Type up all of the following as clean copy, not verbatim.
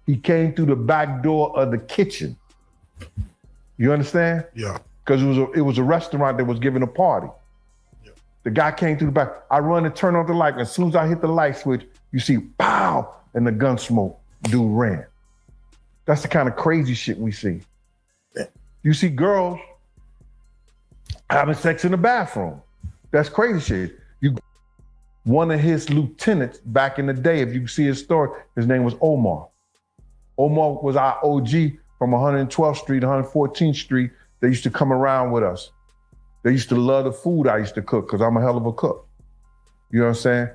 He came through the back door of the kitchen. You understand? Yeah. Because it was a restaurant that was giving a party. Yeah. The guy came through the back. I run and turn on the light. As soon as I hit the light switch, you see, pow, and the gun smoke. Dude ran. That's the kind of crazy shit we see. Yeah. You see girls having sex in the bathroom. That's crazy shit. One of his lieutenants back in the day, if you see his story, his name was Omar. Omar was our OG from 112th Street, 114th Street. They used to come around with us. They used to love the food I used to cook because I'm a hell of a cook. You know what I'm saying?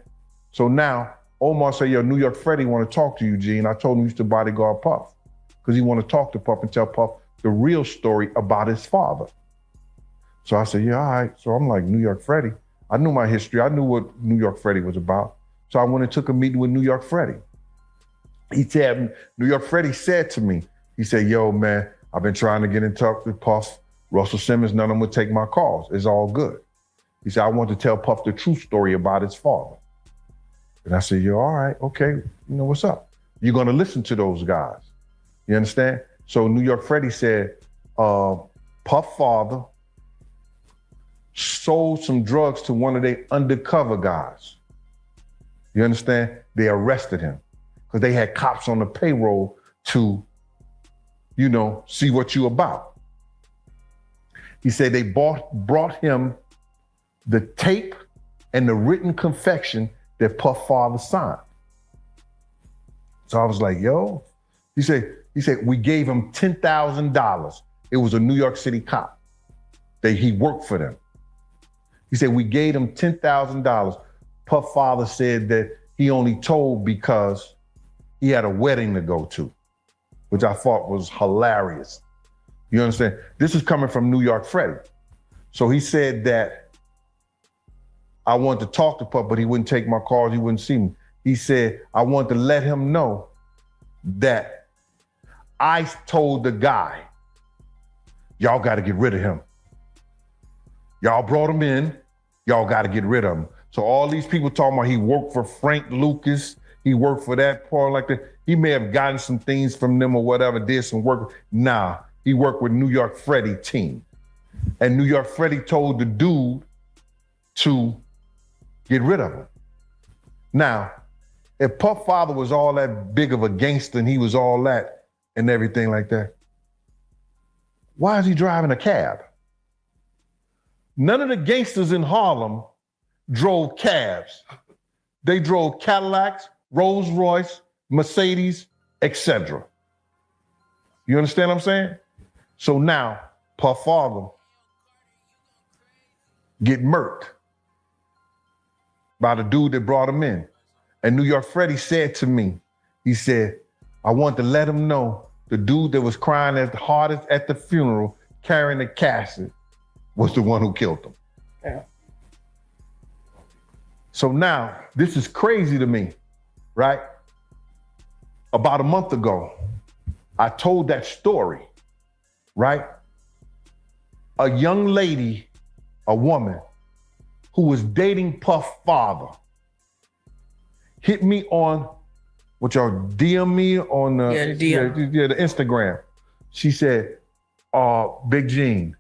So now, Omar said, yo, New York Freddie want to talk to you, Gene. I told him he used to bodyguard Puff because he want to talk to Puff and tell Puff the real story about his father. So I said, yeah, all right. So I'm like, New York Freddie. I knew my history. I knew what New York Freddie was about. So I went and took a meeting with New York Freddie. New York Freddie said to me, he said, yo, man, I've been trying to get in touch with Puff, Russell Simmons, none of them would take my calls. It's all good. He said, I want to tell Puff the true story about his father. And I said, yo, all right, okay, you know what's up. You're gonna listen to those guys. You understand? So New York Freddie said, Puff father sold some drugs to one of their undercover guys. You understand? They arrested him because they had cops on the payroll to, you know, see what you about. He said they brought him the tape and the written confession that Puff father signed. So I was like, yo, he said, we gave him $10,000. It was a New York City cop. He worked for them. He said, we gave him $10,000. Puff father said that he only told because he had a wedding to go to, which I thought was hilarious. You understand? This is coming from New York Freddie. So he said that I wanted to talk to Puff, but he wouldn't take my calls, he wouldn't see me. He said, I wanted to let him know that I told the guy, y'all gotta get rid of him. Y'all brought him in, y'all gotta get rid of him. So all these people talking about he worked for Frank Lucas, he worked for that part like that. He may have gotten some things from them or whatever, did some work. Nah, he worked with New York Freddie team. And New York Freddie told the dude to get rid of him. Now, if Puff father was all that big of a gangster and he was all that and everything like that, why is he driving a cab? None of the gangsters in Harlem drove cabs. They drove Cadillacs, Rolls Royce, Mercedes, etc. You understand what I'm saying? So now, Puff father get murked by the dude that brought him in. And New York Freddie said to me, he said, I want to let him know the dude that was crying as hardest at the funeral, carrying the casket, was the one who killed him. Yeah. So now, this is crazy to me, right? About a month ago, I told that story, right? A young lady, a woman, who was dating Puff father, hit me on, what y'all DM me on the Instagram. She said, Big Gene,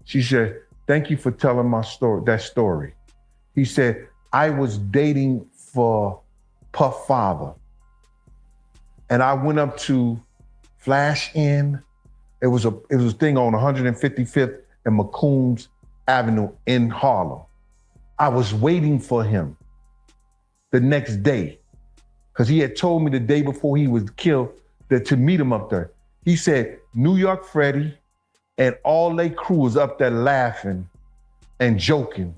she said, thank you for telling my story, that story. He said, I was dating for Puff father. And I went up to Flash Inn. It was a thing on 155th and McCombs Avenue in Harlem. I was waiting for him the next day because he had told me the day before he was killed that to meet him up there. He said, New York Freddie and all they crew was up there laughing and joking.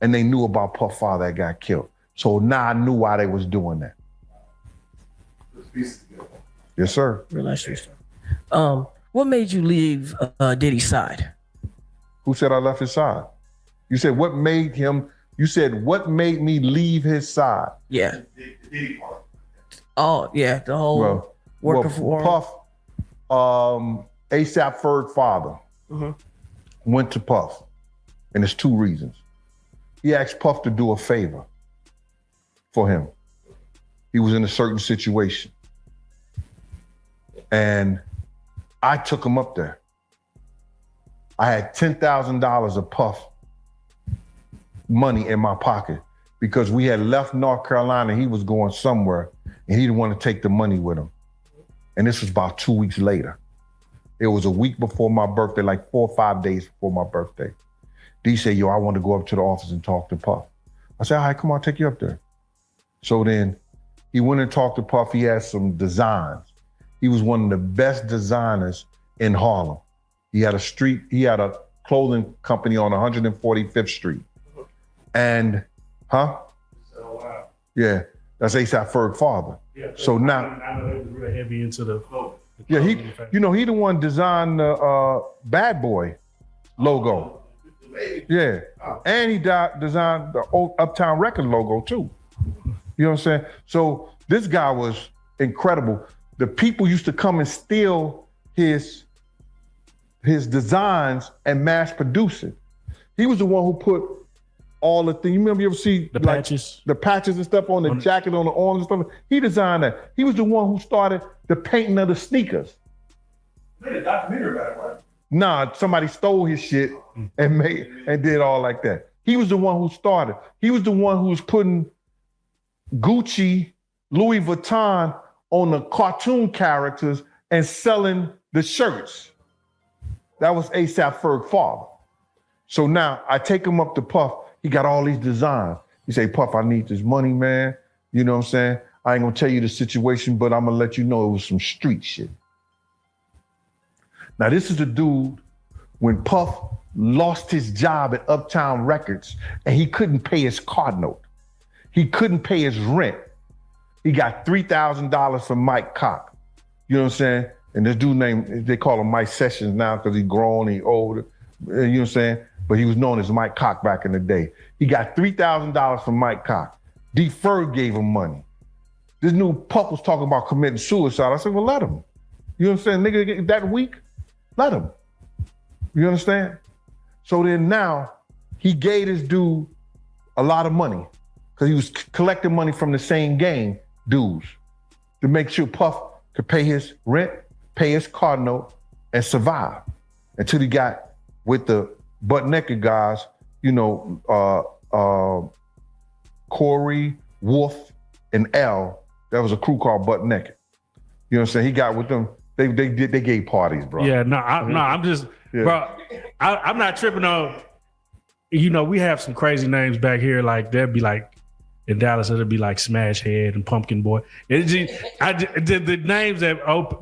And they knew about Puff father that got killed. So now I knew why they was doing that. Yes, sir. Real nice story. What made you leave Diddy's side? Who said I left his side? You said what made him, you said what made me leave his side? Yeah. Oh, yeah, the whole working for Puff, ASAP Ferg father went to Puff, and there's two reasons. He asked Puff to do a favor for him. He was in a certain situation. And I took him up there. I had $10,000 of Puff money in my pocket because we had left North Carolina. He was going somewhere and he didn't want to take the money with him. And this was about 2 weeks later. It was a week before my birthday, like 4 or 5 days before my birthday. D said, yo, I want to go up to the office and talk to Puff. I said, all right, come on, I'll take you up there. So then he went and talked to Puff. He had some designs. He was one of the best designers in Harlem. He had a clothing company on 145th Street. And, Oh, wow. Yeah, that's A$AP Ferg's father. Yeah, so now, I know they was real heavy into the yeah, he the one designed the Bad Boy logo. Yeah, and he designed the old Uptown Record logo too. You know what I'm saying? So this guy was incredible. The people used to come and steal his designs and mass produce it. He was the one who put all the things. You remember you ever see the like, patches? The patches and stuff on the jacket, on the arms and stuff. He designed that. He was the one who started the painting of the sneakers. Made a documentary about it, right? Nah, somebody stole his shit and did all like that. He was the one who started. He was the one who was putting Gucci, Louis Vuitton on the cartoon characters and selling the shirts. That was A$AP Ferg's father. So now I take him up to Puff. He got all these designs. He say, Puff, I need this money, man. You know what I'm saying? I ain't gonna tell you the situation, but I'm gonna let you know it was some street shit. Now this is the dude when Puff lost his job at Uptown Records and he couldn't pay his car note. He couldn't pay his rent. He got $3,000 from Mike Cock. You know what I'm saying? And this dude named, they call him Mike Sessions now because he grown, he older. You know what I'm saying? But he was known as Mike Cock back in the day. He got $3,000 from Mike Cock. D. Ferg gave him money. This new Puff was talking about committing suicide. I said, well, let him. You know what I'm saying? Nigga, that weak, let him. You understand? So then now he gave this dude a lot of money because he was collecting money from the same gang dudes to make sure Puff could pay his rent, pay his car note, and survive until he got with the butt naked guys, you know, Corey, Wolf, and L. That was a crew called Butt Naked. You know what I'm saying? He got with them. They gave parties, bro. Yeah, I'm just, Yeah. bro. I'm not tripping on. You know, we have some crazy names back here. Like there'd be like in Dallas, it'd be like Smash Head and Pumpkin Boy. It's just, the names that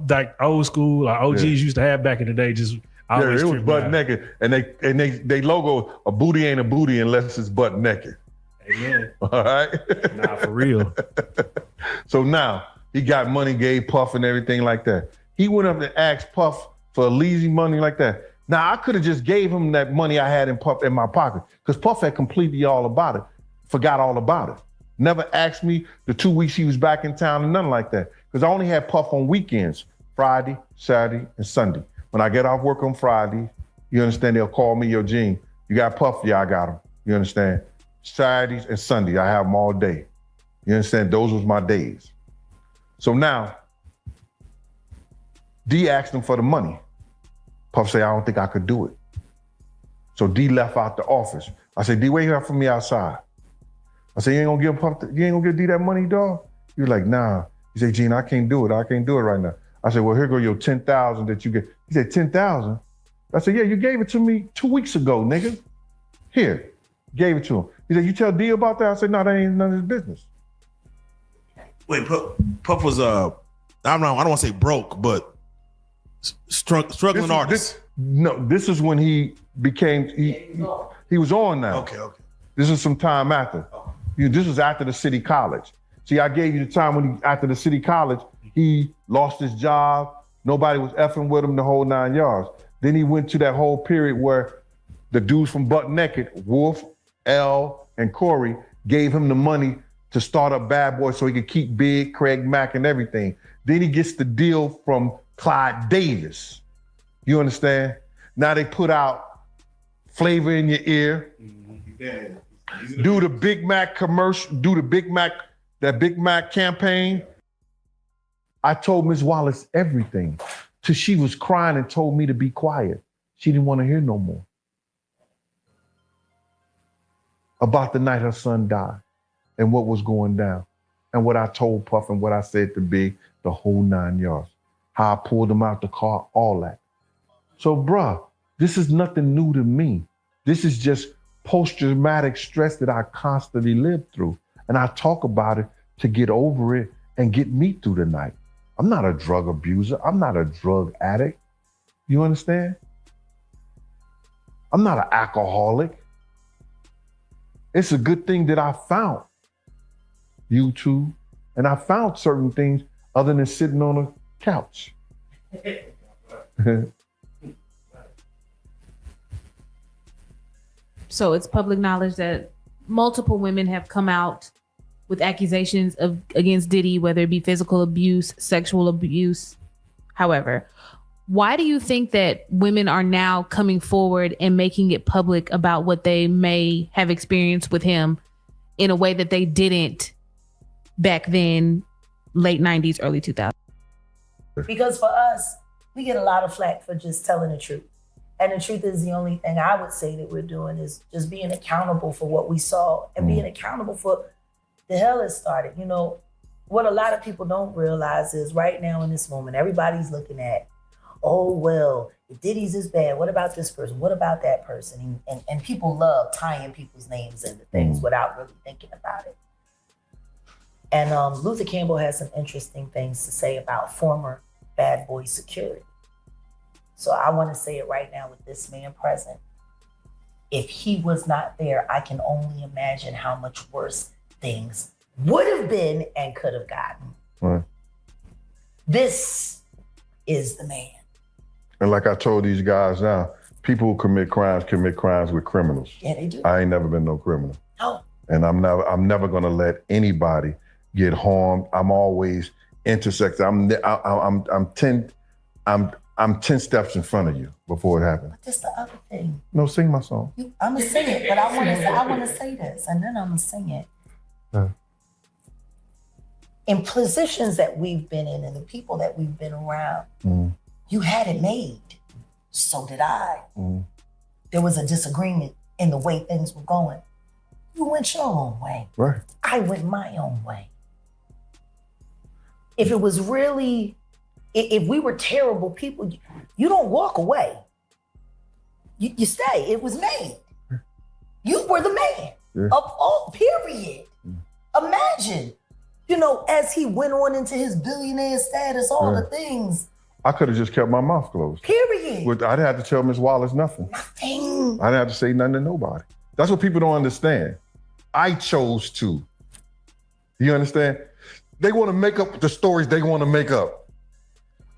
like old school or OGs used to have back in the day. Just always it was tripped butt out. naked, and they logo a booty ain't a booty unless it's butt naked. Amen. All right. Nah, for real. So now he got money, gave Puff and everything like that. He went up and asked Puff for a lazy money like that. Now I could have just gave him that money I had in my pocket because Puff had completely all about it, forgot all about it. Never asked me the 2 weeks he was back in town and nothing like that because I only had Puff on weekends, Friday, Saturday, and Sunday. When I get off work on Friday, you understand, they'll call me, yo, Gene, you got Puff? Yeah, I got him. You understand? Saturdays and Sundays, I have them all day. You understand? Those was my days. So now, D asked him for the money. Puff said, I don't think I could do it. So D left out the office. I said, D, wait here for me outside. I said, you ain't gonna give D that money, dog? He was like, nah. He said, Gene, I can't do it. I can't do it right now. I said, well, here go your 10,000 that you get. He said, 10,000? I said, yeah, you gave it to me 2 weeks ago, nigga. Here, gave it to him. He said, you tell D about that? I said, no, that ain't none of his business. Wait, Puff was I don't want to say broke, but struggling artist. This is when he became, he was on now. Okay. This is some time after. This was after the city college. See, I gave you the time when after the city college, he lost his job. Nobody was effing with him the whole 9 yards. Then he went to that whole period where the dudes from Butt Naked, Wolf, L, and Corey, gave him the money to start up Bad Boy so he could keep Big, Craig Mack, and everything. Then he gets the deal from Clyde Davis. You understand? Now they put out Flavor in Your Ear. Do the Big Mac commercial, that Big Mac campaign. I told Ms. Wallace everything till she was crying and told me to be quiet. She didn't want to hear no more about the night her son died and what was going down and what I told Puff and what I said to Big, the whole 9 yards, how I pulled him out the car, all that. So, bruh, this is nothing new to me. This is just post-traumatic stress that I constantly lived through. And I talk about it to get over it and get me through the night. I'm not a drug abuser. I'm not a drug addict. You understand? I'm not an alcoholic. It's a good thing that I found YouTube and I found certain things other than sitting on a couch. So it's public knowledge that multiple women have come out with accusations against Diddy, whether it be physical abuse, sexual abuse. However, why do you think that women are now coming forward and making it public about what they may have experienced with him in a way that they didn't back then, late 90s, early 2000s? Because for us, we get a lot of flack for just telling the truth. And the truth is the only thing I would say that we're doing is just being accountable for what we saw and being accountable for the hell it started. You know, what a lot of people don't realize is right now in this moment, everybody's looking at, oh, well, if Diddy's is bad, what about this person? What about that person? And people love tying people's names into things without really thinking about it. And Luther Campbell has some interesting things to say about former bad boy security. So I want to say it right now with this man present. If he was not there, I can only imagine how much worse things would have been and could have gotten. Right. This is the man. And like I told these guys now, people who commit crimes with criminals. Yeah, they do. I ain't never been no criminal. No. And I'm never gonna let anybody get harmed. I'm always intersected. I'm 10 steps in front of you before it happens. But that's the other thing. No, sing my song. I'm gonna sing it, but I want to say this, and then I'm gonna sing it. In positions that we've been in, and the people that we've been around, you had it made. So did I. There was a disagreement in the way things were going. You went your own way. Right. I went my own way. If it was really, if we were terrible people, you don't walk away. You stay. It was made. You were the man of all, period. Imagine, you know, as he went on into his billionaire status, all the things. I could have just kept my mouth closed. Period. I didn't have to tell Miss Wallace nothing. Nothing. I didn't have to say nothing to nobody. That's what people don't understand. I chose to. You understand? They want to make up the stories they want to make up.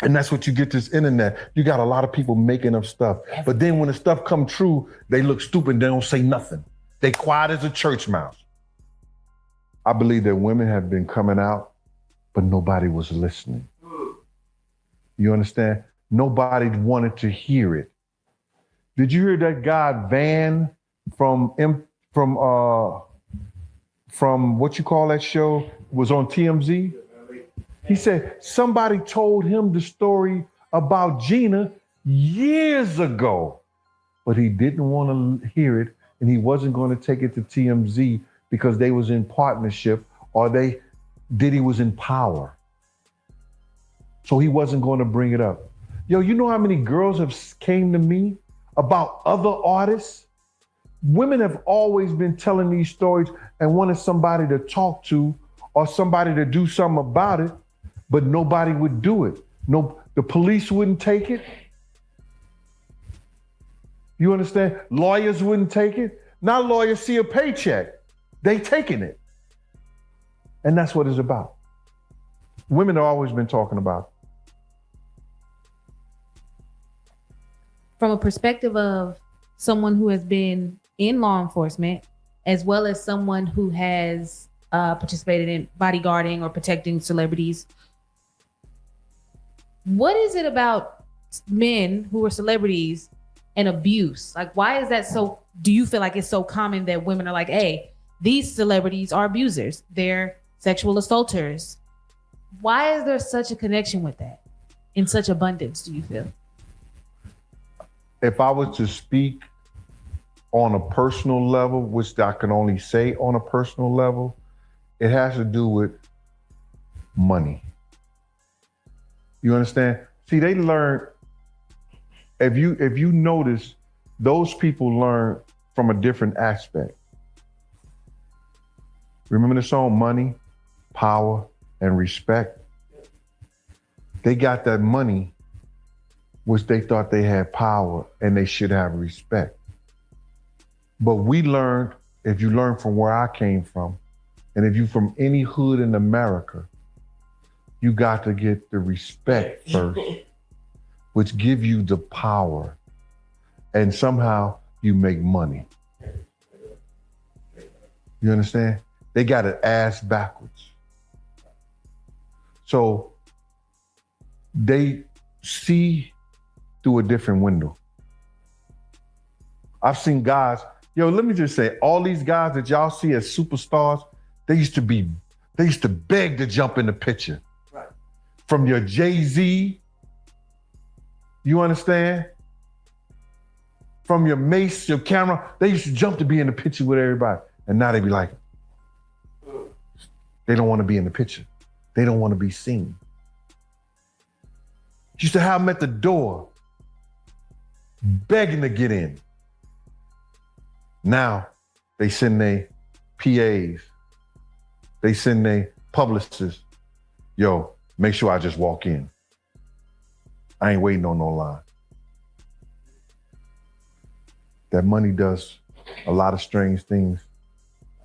And that's what you get this internet. You got a lot of people making up stuff. But then when the stuff come true, they look stupid. They don't say nothing. They quiet as a church mouse. I believe that women have been coming out, but nobody was listening. You understand? Nobody wanted to hear it. Did you hear that guy Van from what you call that show was on TMZ? He said somebody told him the story about Gina years ago, but he didn't want to hear it, and he wasn't going to take it to TMZ because they was in partnership or Diddy was in power. So he wasn't going to bring it up. Yo, you know how many girls have came to me about other artists? Women have always been telling these stories and wanted somebody to talk to or somebody to do something about it, but nobody would do it. No, the police wouldn't take it. You understand? Lawyers wouldn't take it. Now lawyers see a paycheck. They taking it. And that's what it's about. Women have always been talking about it. From a perspective of someone who has been in law enforcement, as well as someone who has participated in bodyguarding or protecting celebrities, what is it about men who are celebrities and abuse? Like, why is that so? Do you feel like it's so common that women are like, hey, these celebrities are abusers, they're sexual assaulters? Why is there such a connection with that in such abundance, do you feel? If I was to speak on a personal level, which I can only say on a personal level, it has to do with money. You understand? See, they learn, if you notice, those people learn from a different aspect. Remember the song Money, Power, and Respect? They got that money, which they thought they had power and they should have respect. But we learned, if you learn from where I came from, and if you from any hood in America, you got to get the respect first, which give you the power. And somehow you make money. You understand? They got it ass backwards. So they see through a different window. I've seen guys, let me just say, all these guys that y'all see as superstars, they used to beg to jump in the picture. Right. From your Jay-Z, you understand? From your Mace, your camera, they used to jump to be in the picture with everybody. And now they be like, they don't want to be in the picture. They don't want to be seen. Used to have them at the door, begging to get in. Now, they send their PAs. They send their publicists. Yo, make sure I just walk in. I ain't waiting on no line. That money does a lot of strange things.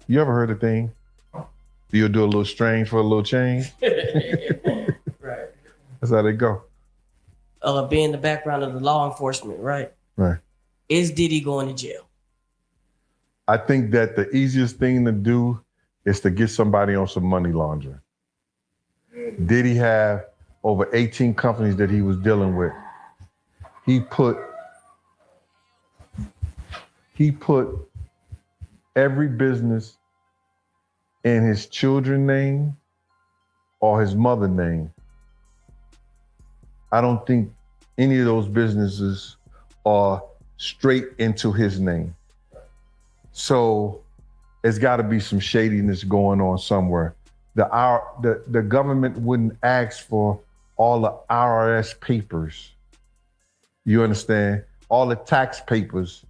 You ever heard a thing? You'll do a little strange for a little change? Right. That's how they go. Being the background of the law enforcement, right? Right. Is Diddy going to jail? I think that the easiest thing to do is to get somebody on some money laundering. Did he have over 18 companies that he was dealing with? He put every business in his children's name or his mother's name. I don't think any of those businesses are straight into his name. So it's got to be some shadiness going on somewhere. The government wouldn't ask for all the IRS papers. You understand? All the tax papers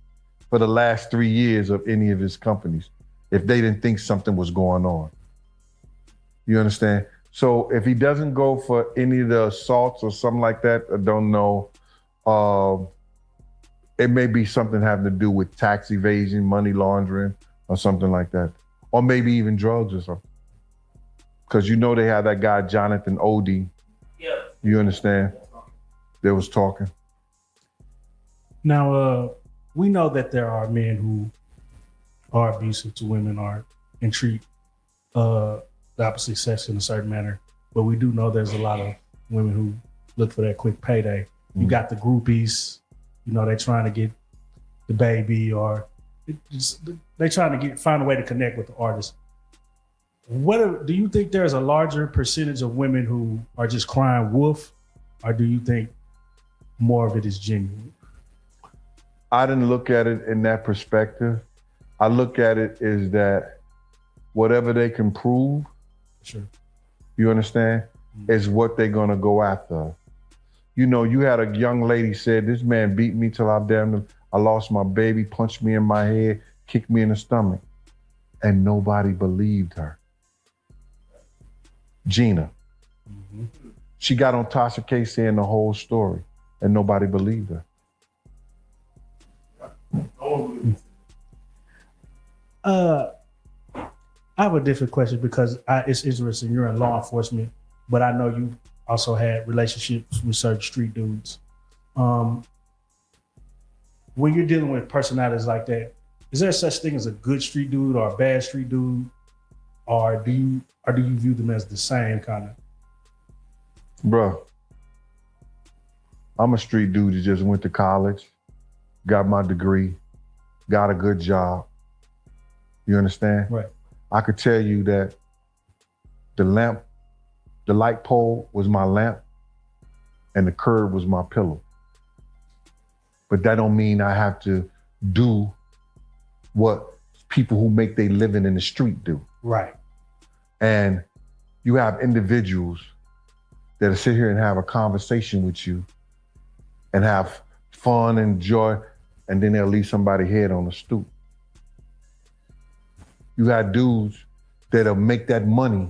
for the last 3 years of any of his companies if they didn't think something was going on. You understand? So if he doesn't go for any of the assaults or something like that, I don't know. It may be something having to do with tax evasion, money laundering, or something like that. Or maybe even drugs or something. Because they had that guy, Jonathan Odie. Yeah. You understand? They was talking. Now, we know that there are men who are abusive to women and treat the opposite sex in a certain manner. But we do know there's a lot of women who look for that quick payday. You got the groupies, they're trying to get the baby, or they're trying to find a way to connect with the artist. Do you think there's a larger percentage of women who are just crying wolf, or do you think more of it is genuine? I didn't look at it in that perspective. I look at it as that whatever they can prove, Sure. you understand, is what they're gonna go after. You had a young lady said, this man beat me till I lost my baby, punched me in my head, kicked me in the stomach. And nobody believed her. Gina. Mm-hmm. She got on Tasha K saying the whole story and nobody believed her. I have a different question because it's interesting. You're in law enforcement, but I know you also had relationships with certain street dudes. When you're dealing with personalities like that, is there such thing as a good street dude or a bad street dude, or do you view them as the same kind of? Bro, I'm a street dude that just went to college, got my degree, got a good job. You understand? Right. I could tell you that the lamp The light pole was my lamp and the curb was my pillow. But that don't mean I have to do what people who make their living in the street do. Right. And you have individuals that'll sit here and have a conversation with you and have fun and joy, and then they'll leave somebody's head on the stoop. You got dudes that'll make that money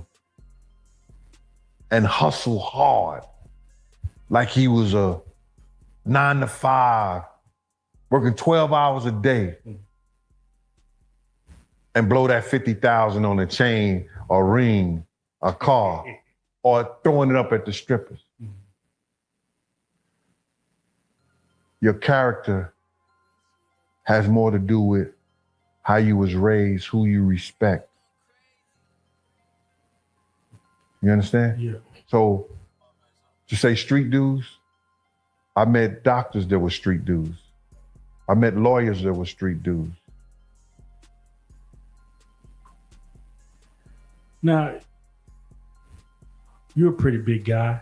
and hustle hard like he was a 9 to 5, working 12 hours a day, and blow that 50,000 on a chain, a ring, a car, or throwing it up at the strippers. Your character has more to do with how you was raised, who you respect. You understand? Yeah. So to say street dudes, I met doctors that were street dudes. I met lawyers that were street dudes. Now, you're a pretty big guy.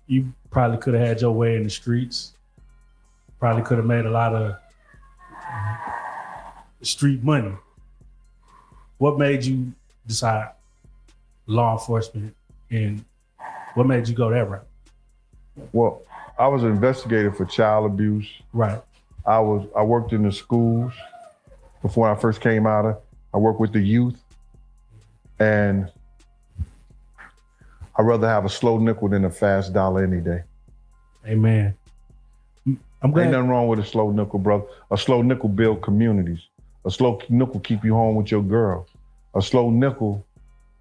You probably could have had your way in the streets. Probably could have made a lot of street money. What made you decide law enforcement, and what made you go that route? Well, I was an investigator for child abuse. Right. I worked in the schools before I first came out. I worked with the youth, and I'd rather have a slow nickel than a fast dollar any day. Amen. I'm glad. Ain't nothing wrong with a slow nickel, brother. A slow nickel build communities. A slow nickel keep you home with your girl. A slow nickel,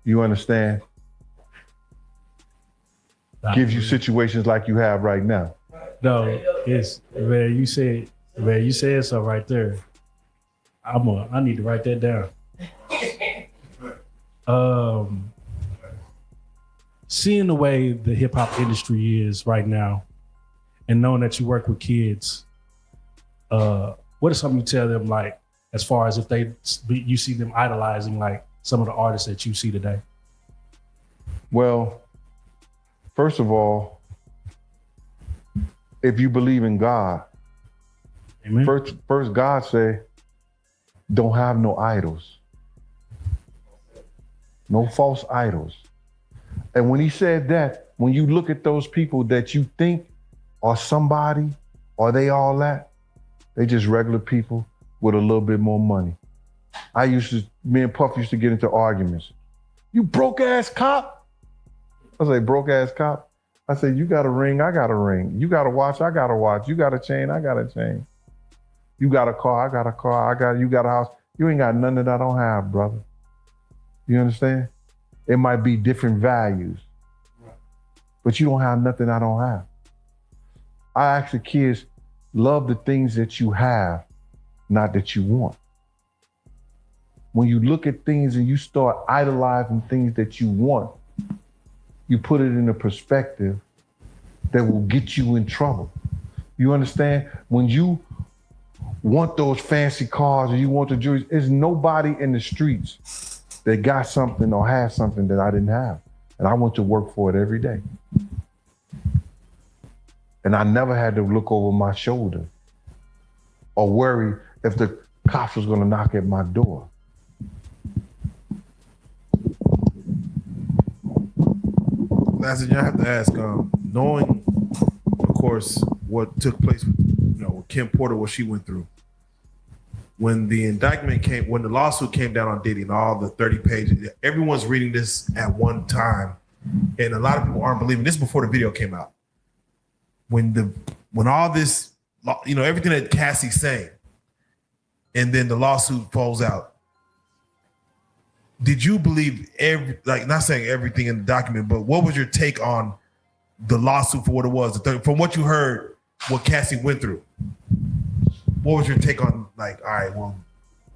you understand, gives you situations like you have right now. No, it's man. You said so right there. I need to write that down. Seeing the way the hip hop industry is right now, and knowing that you work with kids, what is something you tell them, like, as far as if you see them idolizing like some of the artists that you see today? Well, first of all, if you believe in God, Amen. first God say, don't have no idols. No false idols. And when he said that, when you look at those people that you think are somebody, or they all that, they just regular people with a little bit more money. Me and Puff used to get into arguments. You broke ass cop. I say, broke ass cop? I said, you got a ring, I got a ring. You got a watch, I got a watch. You got a chain, I got a chain. You got a car, I got a car. You got a house. You ain't got nothing that I don't have, brother. You understand? It might be different values, but you don't have nothing I don't have. I ask the kids, love the things that you have, not that you want. When you look at things and you start idolizing things that you want, you put it in a perspective that will get you in trouble. You understand? When you want those fancy cars or you want the jewelry, there's nobody in the streets that got something or has something that I didn't have. And I went to work for it every day. And I never had to look over my shoulder or worry if the cops was gonna knock at my door. Last thing I have to ask, knowing, of course, what took place with Kim Porter, what she went through. When the lawsuit came down on Diddy and all the 30 pages, everyone's reading this at one time. And a lot of people aren't believing this before the video came out. When all this, everything that Cassie's saying, and then the lawsuit falls out, did you believe not saying everything in the document, but what was your take on the lawsuit for what it was? From what you heard, what Cassie went through, what was your take on, all right, well,